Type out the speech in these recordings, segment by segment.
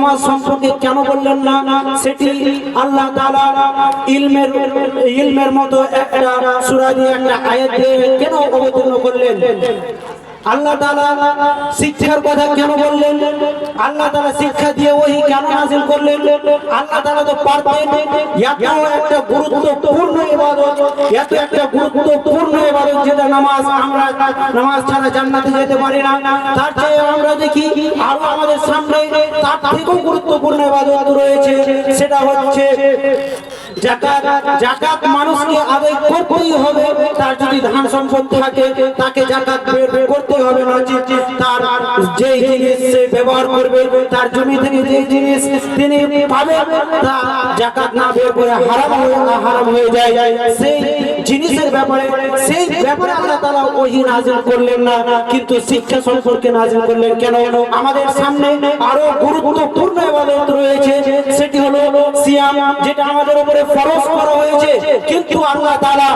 নামাজ সম্পর্কে কেন বললেন না? সেটি আল্লাহ তাআলা ইলমের মতো একটা সূরা দিয়ে একটা আয়াত দিয়ে কেন অবতীর্ণ করলেন? আল্লাহ তাআলা শিক্ষার কথা কেন বললেন? আল্লাহ তাআলা শিক্ষা দিয়ে ওহী কেন নাযিল করলেন? আল্লাহ তাআলা তো পারতেন এত একটা গুরুত্বপূর্ণ ইবাদত, এত একটা গুরুত্বপূর্ণ ইবাদত যেটা নামাজ, আমরা নামাজ ছাড়া জান্নাতে যেতে পারি না। তার চেয়ে আমরা দেখি আরো আমাদের সামনে তার থেকেও গুরুত্বপূর্ণ ইবাদত রয়েছে, সেটা হচ্ছে যাকাত। যাকাত মানুষকে আদায় করতেই হবে। তার যদি ধান সম্পদ থাকে তাকে যাকাত বের করতে হবে, নচেত তার যে জিনিস সে ব্যবহার করবে, তার জমি থেকে যে জিনিস তিনি পাবে তা যাকাত না বের করে হারাম হয়ে যায়। সেই জিনিসের ব্যাপারে আল্লাহ তাআলা ওহী নাযিল করলেন না, কিন্তু শিক্ষা সম্পর্কে নাযিল করলেন। কেন? আমাদের সামনে আরো গুরুত্বপূর্ণ ইবাদত রয়েছে, সেটি হলো সিয়াম, যেটা আমাদের উপরে ফরজ করা হয়েছে। কিন্তু আল্লাহ তাআলা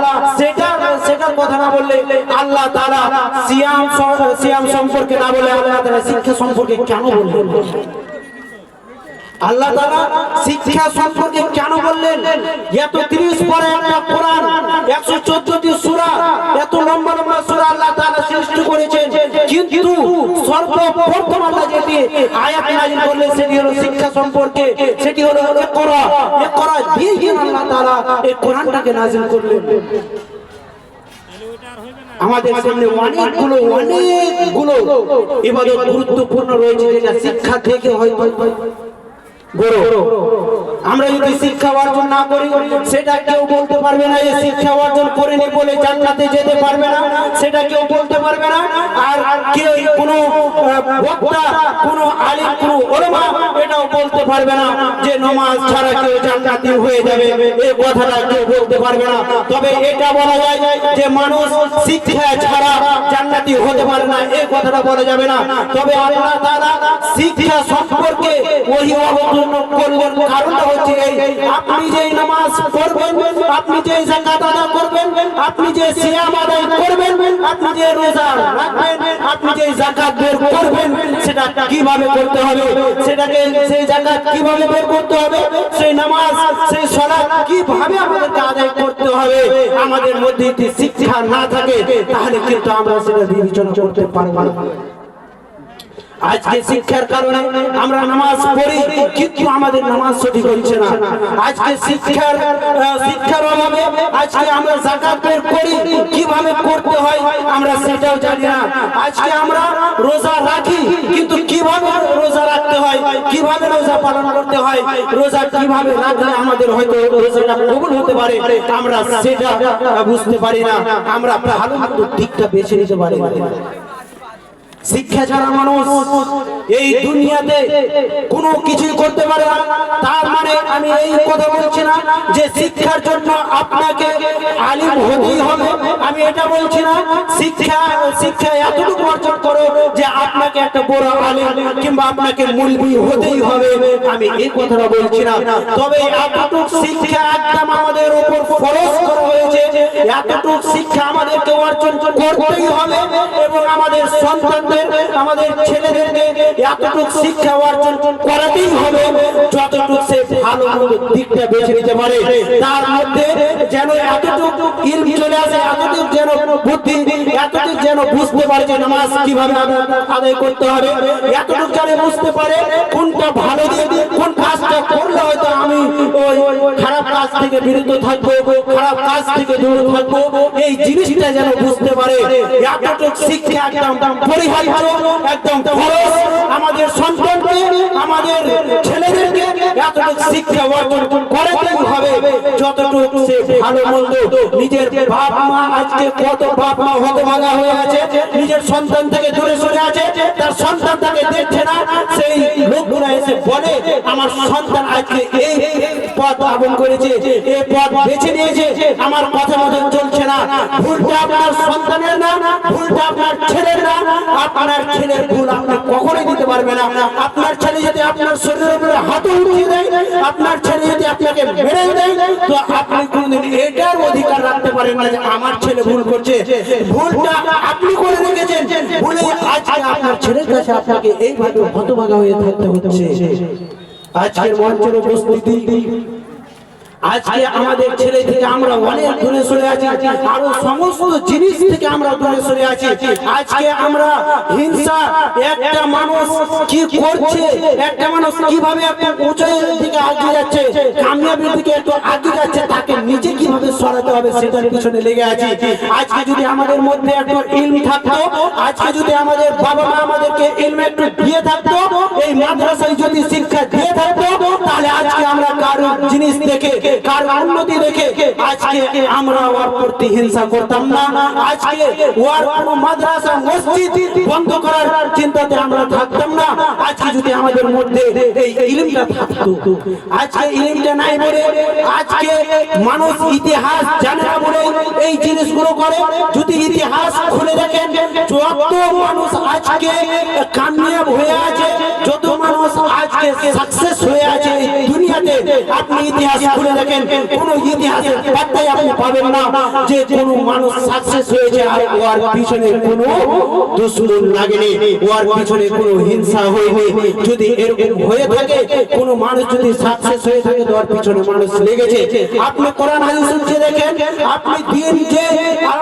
সেটার কথা না বললে, আল্লাহ তাআলা সিয়াম সম্পর্কে না বলে আল্লাহ তাআলা শিক্ষা সম্পর্কে কেন বললেন? আল্লাহ তাআলা শিক্ষা সম্পর্কে কেন বললেন? এত 30 পরে একটা কোরআন, 114টি সূরা, এত লম্বা লম্বা সূরা আল্লাহ তাআলা সৃষ্টি করেছেন, কিন্তু সর্বপ্রথম আল্লাহ যেটি আয়াত নাযিল করলেন সেটি হলো শিক্ষা সম্পর্কে, সেটি হলো ইকরা দিয়ে আল্লাহ তাআলা এই কোরআনটাকে নাযিল করলেন। আমাদের সামনে অনেকগুলো ইবাদত গুরুত্বপূর্ণ রয়েছে, যেটা শিক্ষা থেকে হয়তো বড়। আমরা যদি শিক্ষা অর্জন না করি, সেটা কেউ বলতে পারবে না যে শিক্ষা অর্জন করেনি বলে জান্নাতে যেতে পারবে না, সেটা কেউ বলতে পারবে না। আর কেউ কোনো বক্তা, কোনো আলিম, কোনো উলামা এটাও বলতে পারবে না যে নামাজ ছাড়া কেউ জান্নাতি হয়ে যাবে, এই কথাটা কেউ বলতে পারবে না। তবে এটা বলা যায় যে মানুষ শিক্ষা ছাড়া জান্নাতি হতে পারে না, এই কথাটা বলা যাবে না। তবে আল্লাহ তাআলা শিক্ষা সম্পর্কে ওহী অবতীর্ণ করলেন, কারণটা হচ্ছে এই, আপনি যে নামাজ পড়বেন, আপনি যে যাকাত আদায় করবেন, আপনি যে সিয়াম আদায় করবেন, আপনি যে রোজা রাখবেন, আপনি যে যাকাত বের করবেন, সেটা কিভাবে করতে হবে, সেটাকে সেই যাকাত কিভাবে বের করতে হবে, সেই নামাজ, সেই সালাত কিভাবে আমাদেরকে আদায় করতে হবে, আমাদের মধ্যে যদি শিক্ষা না থাকে তাহলে কিন্তু আমরা সেটা বিবেচনা করতে পারবো না। আজকে শিক্ষার কারণে আমরা নামাজ পড়ি, কিন্তু আমাদের নামাজ সঠিক হচ্ছে না। আজকে শিক্ষার অভাবে আজকে আমরা যাকাত বের করি, কিভাবে করতে হয় আমরা সেটাও জানি না। আজকে আমরা রোজা রাখি, কিন্তু কিভাবে রোজা রাখতে হয়, কিভাবে রোজা পালন করতে হয়, রোজা কিভাবে রাখলে আমাদের হয়তো রোজাটা কবুল হতে পারে, আমরা সেটা বুঝতে পারি না। আমরা ভালো মন্দ দিকটা বেছে নিতে পারি না। শিক্ষা ছাড়া মানুষ এই দুনিয়াতে কোনো কিছুই করতে পারে না। তার মানে আমি এই কথা বলছি না যে শিক্ষার জন্য আপনাকে আলিম হতেই হবে, আমি এটা বলছি না। শিক্ষা এতটুকু অর্জন করো যে আপনাকে একটা বড় আলিম কিংবা আপনাকে মুলবি হতেই হবে, আমি এই কথাটা বলছি না। তবে এতটুকু শিক্ষা একদম আমাদের উপর ফরজ করা হয়েছে, এতটুকু শিক্ষা আমাদেরকে অর্জন করতেই হবে, এবং আমাদের সন্তানদের, আমাদের ছেলেদেরকে এতটুকু শিক্ষা অর্জন করাতেই হবে যতটুকু সে ভালো দিকটা বেছে নিতে পারে। তার মধ্যে যেন এতটুকু ইলম চলে আসে, এতটুকু যেন বুদ্ধি, এতটুকু যেন বুঝতে পারে যে নামাজ কিভাবে আদায় করতে হবে, এতটুকু যেন বুঝতে পারে কোনটা ভালো দিক, কোন কাজটা করলে হয়তো আমি ওই খারাপ কাজ থেকে বিরত থাকবো, খারাপ কাজ থেকে দূরে থাকবো, এই জিনিসটা যেন বুঝতে পারে। এতটুকু শিক্ষা একদম পরিহার্য, একদম ফরজ। আমাদের সন্তানকে, আমাদের ছেলেদেরকে এতটুকু শিক্ষা অর্জন করতেই হবে যতটুকু সে ভালো মন্দ। নিজের বাপ মা, আজকে কত বাপ মা হতভাগা হয়ে আছে, নিজের সন্তান থেকে দূরে সরে আছে, তার সন্তান তাকে দেখছে না, সেই লোকগুলো এসে বলে আমার সন্তান আজকে এই পথ আবন করেছে, এই পথ বেছে নিয়েছে, আমার কথা মতন চলছে না। ভুলটা আপনার সন্তানের না, ভুলটা আপনার ছেলের না। আপনার ছেলের ভুল আপনি কখনোই দিতে পারবেন না। আপনার ছেলে যদি আপনার শরীরের উপরে হাত উঠিয়ে দেয়, আপনার ছেলে যদি আপনাকে মেরে দেয়, তো আপনি কোনদিন এটার অধিকার রাখতে পারেন না যে আমার ছেলে ভুল করছে। ভুলটা আপনি করে রেখেছেন, ভুলে আজকে আপনার ছেলের কাছে আপনাকে এইভাবে হতভাগা হয়ে থাকতে হচ্ছে। আজকের মঞ্চের উপস্থিতি আজকে আমাদের ছেলে থেকে আমরা অনেক দূরে সরে আছি, আরো সমস্ত জিনিস থেকে আমরা দূরে সরে আছি। আজকে আমরা হিংসা, একটা মানুষ কি করছে, একটা মানুষ কিভাবে একটা উঁচুর দিকে এগিয়ে যাচ্ছে, কামিয়াবির দিকে একটু এগিয়ে যাচ্ছে, তাকে নিজে কিভাবে সরাতে হবে সেটার পিছনে লেগে আছি। আজকে যদি আমাদের মধ্যে একটু ইলম থাকতো, আজকে যদি আমাদের বাবা মা আমাদেরকে ইলম একটু দিয়ে থাকতো, এই মাদ্রাসায় যদি শিক্ষা দিয়ে থাকতো, তাহলে আজকে আমরা কারো জিনিস দেখে, কার উন্নতি দেখে আজকে আমরা ওর প্রতি হিংসা করতাম না। আজকে ওর কোনো মাদ্রাসা মসজিদ বন্ধ করার চিন্তাতে আমরা থাকতাম না। আজকে যদি আমাদের মধ্যে এই ইলমটা থাকতো, আজকে ইলমটা নাই বলে আজকে মানুষ ইতিহাস জানে না বলে এই জিনিসগুলো করে। যদি ইতিহাস খুলে দেখেন, যত মানুষ আজকে কামিয়াব হয়ে আছে, যত মানুষ আজকে সাকসেস হয়ে আছে এই দুনিয়াতে, আপনি ইতিহাস খুলে দেখেন, কোন ইতিহাসের পাতায় আপনি পাবেন না যে কোন মানুষ সাকসেস হয়েছে আর ওর পিছনে কোনো দুশ্মন লাগেনি, ওর পিছনে কোনো হিংসা হয়নি। যদি এরকম হয়ে থাকে, কোন মানুষ যদি সাকসেস হয়ে থাকে, তো ওর পিছনে মানুষ লেগেছে। আপনি কোরআন হাদিস শুনছে দেখেন, আপনি দিন যে